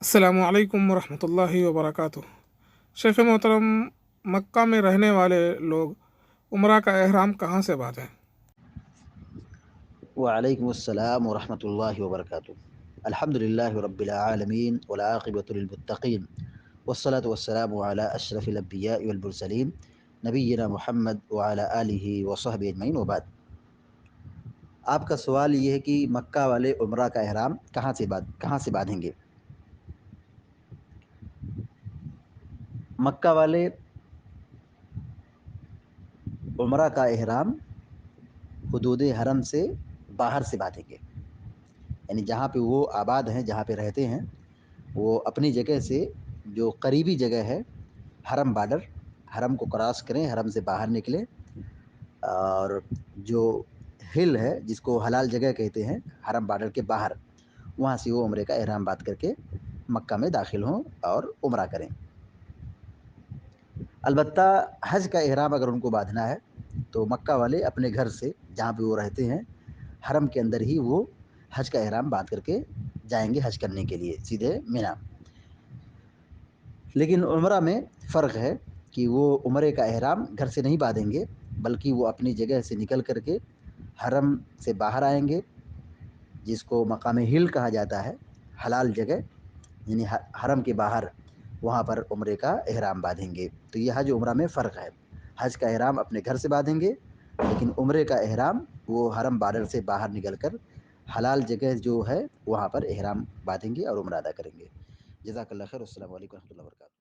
अस्सलामु अलैकुम वरहमतुल्लाहि वबरकातुह। शेख मोहतरम, मक्का में रहने वाले लोग उम्रा का एहराम कहाँ से बांधें? वअलैकुम अस्सलाम वरहमतुल्लाहि वबरकातुह। अल्हम्दुलिल्लाहि रब्बिल आलमीन वल आक़िबतु लिल मुत्तक़ीन वस्सलातु वस्सलामु अला अशरफिल अंबियाइ वल मुरसलीन नबिय्यिना मुहम्मद व अला आलिहि व सहबिहि अजमईन व बाद। आपका सवाल ये है कि मक्का वाले उम्रा का एहराम कहाँ से बांधेंगे। मक्का वाले उम्रा का एहराम हुदूद हरम से बाहर से बांधेंगे, यानी जहाँ पे वो आबाद हैं, जहाँ पे रहते हैं, वो अपनी जगह से जो करीबी जगह है हरम बॉर्डर, हरम को क्रॉस करें, हरम से बाहर निकलें और जो हिल है जिसको हलाल जगह कहते हैं हरम बॉर्डर के बाहर, वहाँ से वो उम्रे का एहराम बांध करके मक्का में दाखिल हों और उम्रा करें। अलबत्ता हज का एहराम अगर उनको बांधना है तो मक्का वाले अपने घर से जहाँ पे वो रहते हैं हरम के अंदर ही वो हज का एहराम बांध करके जाएंगे हज करने के लिए सीधे मिना। लेकिन उम्रा में फ़र्क है कि वो उम्रे का एहराम घर से नहीं बांधेंगे, बल्कि वो अपनी जगह से निकल करके हरम से बाहर आएंगे, जिसको मकाम हिल कहा जाता है, हलाल जगह, यानी हरम के बाहर वहाँ पर उम्रे का एहराम बांधेंगे। तो ये हज उम्रा में फ़र्क है। हज का एहराम अपने घर से बांधेंगे, लेकिन उम्रे का एहराम वो हरम बॉर्डर से बाहर निकल कर हलाल जगह जो है वहाँ पर एहराम बांधेंगे और उम्रा अदा करेंगे। जज़ाकल्लाह खैर। अस्सलामु अलैकुम व रहमतुल्लाहि व बरकातुहू।